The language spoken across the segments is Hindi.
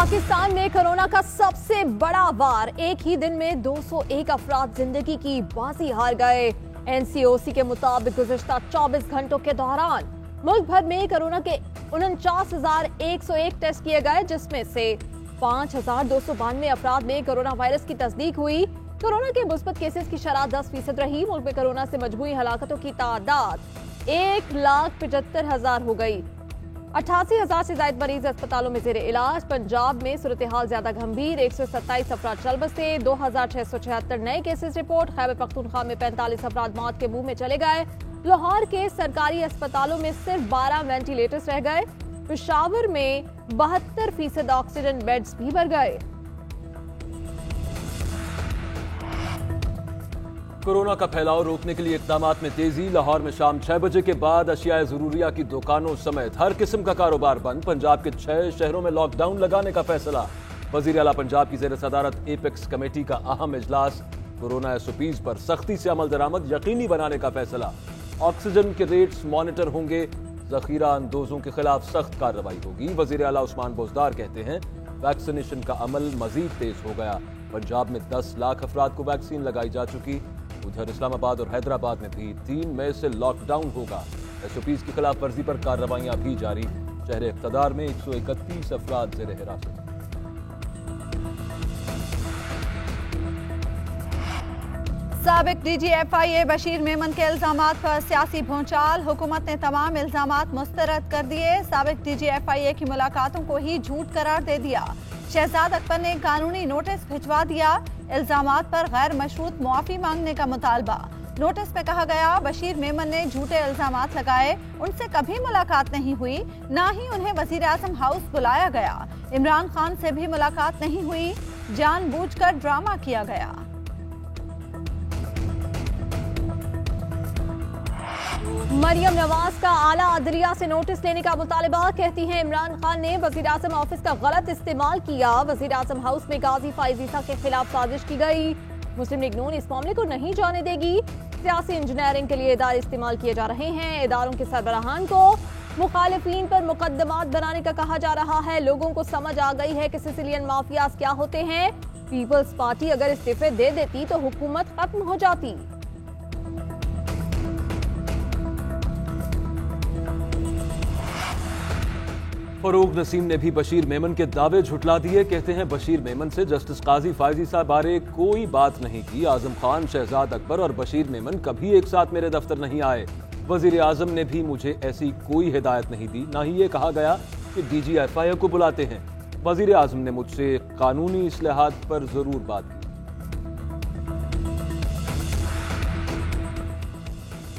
पाकिस्तान में कोरोना का सबसे बड़ा वार, एक ही दिन में 201 अफराद जिंदगी की बाजी हार गए। एनसीओसी के मुताबिक गुज़िश्ता 24 घंटों के दौरान मुल्क भर में कोरोना के 49,101 टेस्ट किए गए, जिसमें से 5,292 अफराद में कोरोना वायरस की तस्दीक हुई। कोरोना के मुस्बत केसेस की शरह 10% रही। मुल्क में कोरोना से मजबूरी हलाकतों की तादाद 1,75,000 हो गई। 88,000 से ज्यादा मरीज अस्पतालों में जेर इलाज। पंजाब में सूरत हाल ज्यादा गंभीर, 127 अफराद चल बसे, 2,676 नए केसेस रिपोर्ट। खैबर पख्तूनख्वा में 45 अफराद मौत के मुंह में चले गए। लाहौर के सरकारी अस्पतालों में सिर्फ 12 वेंटिलेटर्स रह गए। पेशावर में 72% ऑक्सीजन बेड्स भी भर गए। कोरोना का फैलाव रोकने के लिए इक़दामात में तेजी। लाहौर में शाम 6 बजे के बाद अशियाए ज़रूरिया की दुकानों समेत हर किस्म का कारोबार बंद। पंजाब के 6 शहरों में लॉकडाउन लगाने का फैसला। वज़ीर आला पंजाब की ज़ेर सदारत एपेक्स कमेटी का अहम इजलास। कोरोना एसओपीज़ पर सख्ती से अमल दरामद यकीनी बनाने का फैसला। ऑक्सीजन के रेट्स मॉनिटर होंगे। ज़ख़ीरा अंदोजों के खिलाफ सख्त कार्रवाई होगी। वज़ीर आला उस्मान बोजदार कहते हैं वैक्सीनेशन का अमल मजीद तेज हो गया। पंजाब में 10 लाख अफराद को वैक्सीन लगाई जा चुकी। उधर इस्लामाबाद और हैदराबाद में भी 3 मई से लॉकडाउन होगा। एसओपीज़ की खिलाफ वर्जी पर कार्रवाइयां भी जारी। शहर इक़्तिदार में 131 अफराद ज़ेर हिरासत। साबिक DGFIA बशीर मेमन के इल्जामात पर सियासी भूचाल। हुकूमत ने तमाम इल्जामात मुस्तरद कर दिए। साबिक DGFIA की मुलाकातों को ही झूठ करार दे दिया। शहजाद अकबर ने कानूनी नोटिस भिजवा दिया। इल्जामात पर गैर मशरूत मुआफी मांगने का मुतालबा। नोटिस में कहा गया बशीर मेमन ने झूठे इल्जामात लगाए, उनसे कभी मुलाकात नहीं हुई, ना ही उन्हें वजीर आजम हाउस बुलाया गया। इमरान खान से भी मुलाकात नहीं हुई, जानबूझकर ड्रामा किया गया। मरियम नवाज का आला अदलिया से नोटिस लेने का मुतालबा। कहती हैं इमरान खान ने वजीर आजम ऑफिस का गलत इस्तेमाल किया। वजीर आजम हाउस में गाजी फाइज ईसा के खिलाफ साजिश की गई। मुस्लिम लीग नून इस मामले को नहीं जाने देगी। सियासी इंजीनियरिंग के लिए इदारे इस्तेमाल किए जा रहे हैं। इदारों के सरबराहान को मुखालिफिन पर मुकदमात बनाने का कहा जा रहा है। लोगों को समझ आ गई है कि सिसिलियन माफियाज क्या होते हैं। पीपल्स पार्टी अगर इस्तीफे दे देती तो हुकूमत खत्म हो जाती। फरूक नसीम ने भी बशीर मेमन के दावे झुटला दिए। कहते हैं बशीर मेमन से जस्टिस काजी फायज ईसा बारे कोई बात नहीं की। आजम खान, शहजाद अकबर और बशीर मेमन कभी एक साथ मेरे दफ्तर नहीं आए। वजीर आजम ने भी मुझे ऐसी कोई हिदायत नहीं दी। ना ही ये कहा गया कि DGFIA को बुलाते हैं। वजीर आजम ने मुझसे कानूनी इस्लाहात पर जरूर बात की।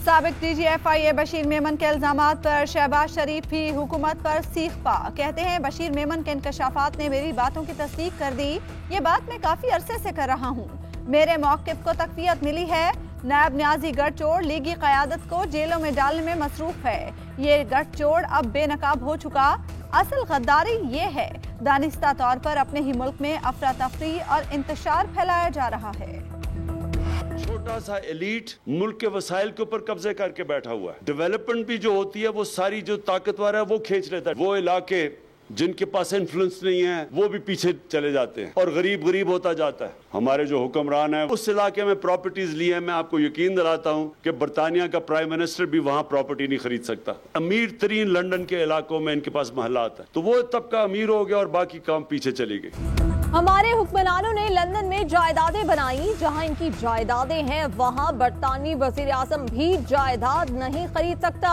साबिक DGFIA बशीर मेमन के इल्जामात पर शहबाज शरीफ भी हुकूमत पर सीख पा। कहते हैं बशीर मेमन के इंकशाफात ने मेरी बातों की तस्दीक कर दी। ये बात मैं काफी अरसे से कर रहा हूँ। मेरे मौक़िफ़ को तक़वियत मिली है। नायब न्याजी गठजोड़ लीगी क़यादत को जेलों में डालने में मसरूफ है। ये गठजोड़ अब बेनकाब हो चुका। असल गद्दारी ये है, दानिस्ता तौर पर अपने ही मुल्क में अफरा तफरी और इंतशार फैलाया जा रहा है। छोटा सा एलीट मुल्क के वसाइल के ऊपर कब्जे करके बैठा हुआ है। डेवलपमेंट भी जो होती है वो सारी जो ताकतवर है वो खींच लेता है। वो इलाके जिनके पास इन्फ्लुएंस नहीं है वो भी पीछे चले जाते हैं और गरीब गरीब होता जाता है। हमारे जो हुक्मरान है उस इलाके में प्रॉपर्टीज ली है। मैं आपको यकीन दिलाता हूँ कि बरतानिया का प्राइम मिनिस्टर भी वहाँ प्रॉपर्टी नहीं खरीद सकता। अमीर तरीन लंदन के इलाकों में इनके पास महल आता है, तो वो तबका अमीर हो गया और बाकी काम पीछे चली गई। हमारे हुक्मरानों ने लंदन में जायदादें बनाई। जहां इनकी जायदादें हैं वहां बरतानी वजीर आजम भी जायदाद नहीं खरीद सकता।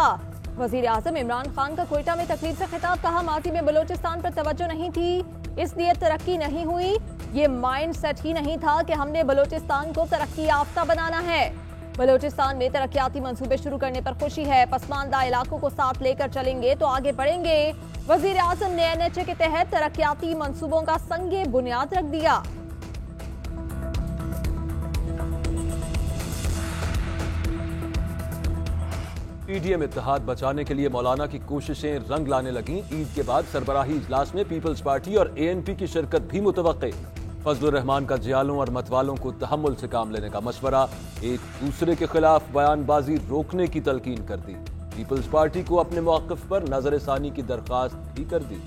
वजीर आजम इमरान खान का कोयटा में तकरीर से खिताब। कहा माजी में बलोचिस्तान पर तवज्जो नहीं थी, इसलिए तरक्की नहीं हुई। ये माइंड सेट ही नहीं था कि हमने बलोचिस्तान को तरक्की याफ्ता बनाना है। बलोचिस्तान में तरक्याती मंसूबे शुरू करने पर खुशी है। पसमानदा इलाकों को साथ लेकर चलेंगे तो आगे बढ़ेंगे। वजीर आजम ने NHA के तहत तरक्याती मंसूबों का संगे बुनियाद रख दिया। PDM इत्तेहाद बचाने के लिए मौलाना की कोशिशें रंग लाने लगीं। ईद के बाद सरबराही इजलास में पीपल्स पार्टी और ANP की शिरकत भी मुतवक्के। फजलुर रहमान का जियालों और मतवालों को तहम्मुल से काम लेने का मशवरा। एक दूसरे के खिलाफ बयानबाजी रोकने की तलकीन कर दी। पीपल्स पार्टी को अपने मौक़िफ़ पर नजर सानी की दरख्वास्त भी कर दी।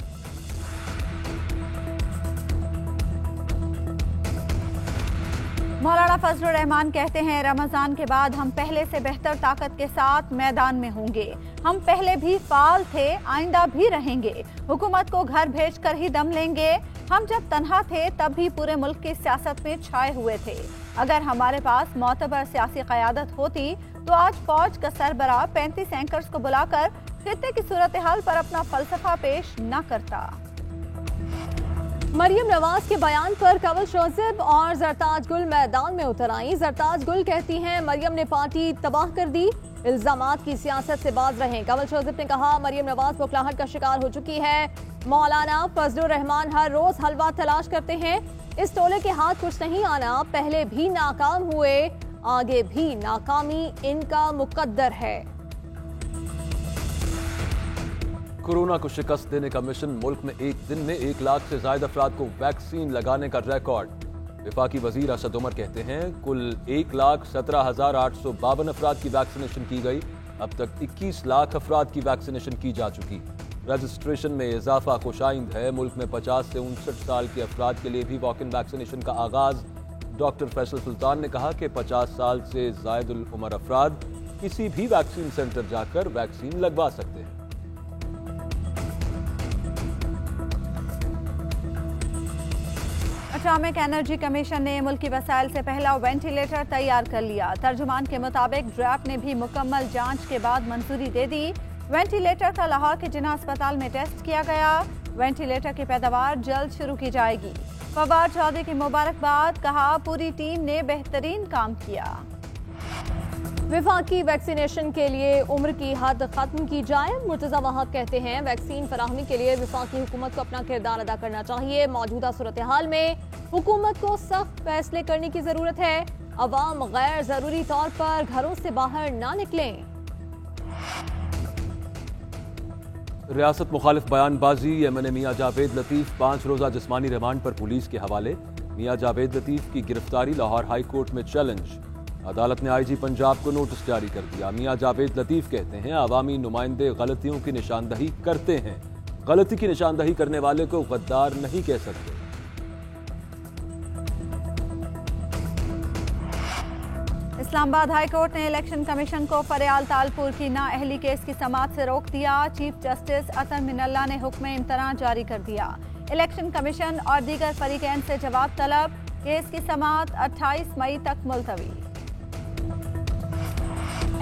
मौलाना फजलुर रहमान कहते हैं, रमजान के बाद हम पहले से बेहतर ताकत के साथ मैदान में होंगे। हम पहले भी फाल थे, आइंदा भी रहेंगे। हुकूमत को घर भेजकर ही दम लेंगे। हम जब तन्हा थे तब भी पूरे मुल्क की सियासत में छाए हुए थे। अगर हमारे पास मोतबर सियासी क़यादत होती तो आज फौज का सरबराह 35 एंकर्स को बुलाकर खित्ते की सूरत हाल पर अपना फलसफा पेश न करता। मरियम नवाज के बयान पर कंवल शोज़िब और जरताज गुल मैदान में उतर आई। जरताज गुल कहती हैं, मरियम ने पार्टी तबाह कर दी, इल्जामात की सियासत से बाज रहें। कंवल शोज़िब ने कहा, मरियम नवाज बुखलाहट का शिकार हो चुकी है। मौलाना फजलुर रहमान हर रोज हलवा तलाश करते हैं। इस टोले के हाथ कुछ नहीं आना। पहले भी नाकाम हुए, आगे भी नाकामी इनका मुकद्दर है। कोरोना को शिकस्त देने का मिशन। मुल्क में एक दिन में 1 लाख से ज्यादा अफराद को वैक्सीन लगाने का रिकॉर्ड। विफाकी वजीर असद उमर कहते हैं, कुल 1,17,852 अफराद की वैक्सीनेशन की गई। अब तक 21 लाख अफराद की वैक्सीनेशन की जा चुकी। रजिस्ट्रेशन में इजाफा खुशाइंद है। मुल्क में 50 से 59 साल के अफराद के लिए भी वॉक इन वैक्सीनेशन का आगाज। डॉक्टर फैसल सुल्तान ने कहा कि 50 साल से ज़ायदुल उमर अफराद किसी भी वैक्सीन सेंटर जाकर वैक्सीन लगवा सकते हैं। एटॉमिक एनर्जी कमीशन ने मुल्की वसाइल से पहला वेंटिलेटर तैयार कर लिया। तर्जुमान के मुताबिक ड्रैप ने भी मुकम्मल जांच के बाद मंजूरी दे दी। वेंटिलेटर का लाहौर के जिन्ना अस्पताल में टेस्ट किया गया। वेंटिलेटर की पैदावार जल्द शुरू की जाएगी। फवाद चौधरी की मुबारकबाद, कहा पूरी टीम ने बेहतरीन काम किया। विफाकी वैक्सीनेशन के लिए उम्र की हद खत्म की जाए। मुर्तजा वहाब कहते हैं, वैक्सीन फराहमी के लिए विफाकी हुकूमत को अपना किरदार अदा करना चाहिए। मौजूदा सूरत हाल में हुकूमत को सख्त फैसले करने की जरूरत है। अवाम गैर जरूरी तौर पर घरों से बाहर ना निकलें। रियासत मुखालिफ बयानबाजी। एमएनए मियां जावेद लतीफ 5 रोजा जिस्मानी रिमांड पर पुलिस के हवाले। मियां जावेद लतीफ की गिरफ्तारी लाहौर हाई कोर्ट में चैलेंज। अदालत ने आईजी पंजाब को नोटिस जारी कर दिया। मियां जावेद लतीफ कहते हैं, अवामी नुमाइंदे गलतियों की निशानदही करते हैं। गलती की निशानदही करने वाले को गद्दार नहीं कह सकते। इस्लामाबाद हाई कोर्ट ने इलेक्शन कमीशन को फरियाल तालपुर की नाअहली केस की समाअत से रोक दिया। चीफ जस्टिस अतर मिनल्ला ने हुक्म इम्तनाअ जारी कर दिया। इलेक्शन कमीशन और दीगर फरीकैन से जवाब तलब। केस की समाअत 28 मई तक मुलतवी।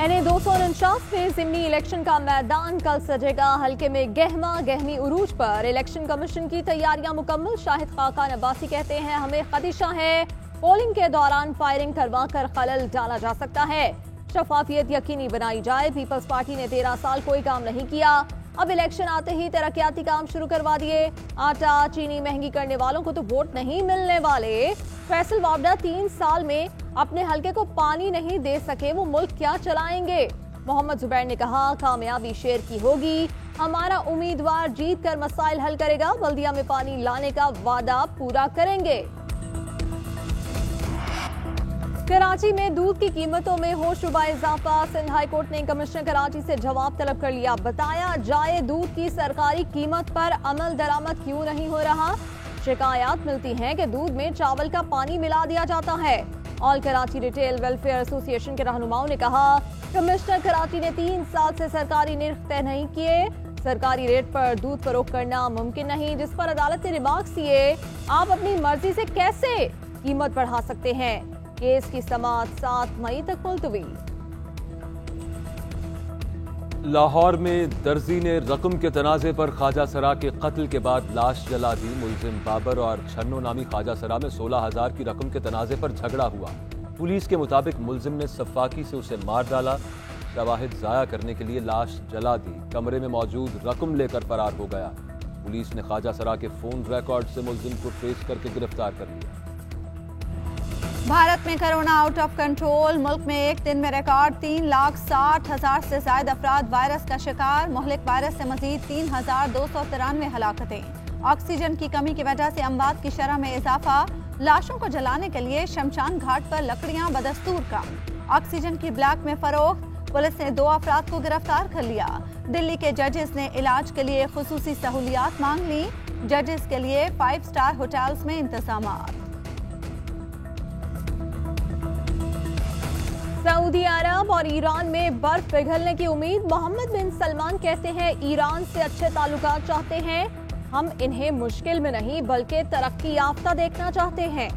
NA 249 में ज़िमनी इलेक्शन का मैदान कल सजेगा। हल्के में गहमी उरूज पर। इलेक्शन कमीशन की तैयारियां मुकम्मल। शाहिद खाकान अब्बासी कहते हैं, हमें खदशा है पोलिंग के दौरान फायरिंग करवाकर खलल डाला जा सकता है। शफाफियत यकीनी बनाई जाए। पीपल्स पार्टी ने 13 साल कोई काम नहीं किया। अब इलेक्शन आते ही तरक्याती काम शुरू करवा दिए। आटा चीनी महंगी करने वालों को तो वोट नहीं मिलने वाले। फैसल वावडा 3 साल में अपने हल्के को पानी नहीं दे सके, वो मुल्क क्या चलाएंगे। मोहम्मद जुबैर ने कहा, कामयाबी शेर की होगी। हमारा उम्मीदवार जीत कर मसाइल हल करेगा। बल्दिया में पानी लाने का वादा पूरा करेंगे। कराची में दूध की कीमतों में होशरुबा इजाफा। सिंध हाई कोर्ट ने कमिश्नर कराची से जवाब तलब कर लिया। बताया जाए दूध की सरकारी कीमत पर अमल दरामद क्यों नहीं हो रहा। शिकायत मिलती है कि दूध में चावल का पानी मिला दिया जाता है। All Karachi retail welfare association के रहनुमाओं ने कहा, कमिश्नर कराची ने 3 साल से सरकारी निर्ख तय नहीं किए। सरकारी रेट पर दूध फरोख्त करना मुमकिन नहीं, जिस पर अदालत ने रिमार्क्स दिए, आप अपनी मर्जी से कैसे कीमत बढ़ा सकते हैं। केस की समाअत 7 मई तक मुलतवी। लाहौर में दर्जी ने रकम के तनाजे पर ख्वाजा सरा के कत्ल के बाद लाश जला दी। मुलजिम बाबर और छन्नो नामी ख्वाजा सरा में 16,000 की रकम के तनाजे पर झगड़ा हुआ। पुलिस के मुताबिक मुलजिम ने सफाकी से उसे मार डाला। शवाहिद जाया करने के लिए लाश जला दी। कमरे में मौजूद रकम लेकर फरार हो गया। पुलिस ने ख्वाजा सरा के फोन रिकॉर्ड से मुलजिम को ट्रेस करके गिरफ्तार कर लिया। भारत में कोरोना आउट ऑफ कंट्रोल। मुल्क में एक दिन में रिकॉर्ड 3,60,000 से ज्यादा अफराद वायरस का शिकार। मुहलिक वायरस से मजीद 3,293 हलाकतें। ऑक्सीजन की कमी की वजह से अमवात की शरह में इजाफा। लाशों को जलाने के लिए शमशान घाट पर लकड़ियां बदस्तूर कम। ऑक्सीजन की ब्लैक में फरोख्त। पुलिस ने 2 अफराद को गिरफ्तार कर लिया। दिल्ली के जजेस ने इलाज के लिए खुसूसी सहूलियात मांग ली। जजेस के लिए 5 स्टार होटल्स में इंतजामात। सऊदी अरब और ईरान में बर्फ पिघलने की उम्मीद। मोहम्मद बिन सलमान कहते हैं ईरान से अच्छे ताल्लुकात चाहते हैं, हम इन्हें मुश्किल में नहीं बल्कि तरक्की याफ्ता देखना चाहते हैं।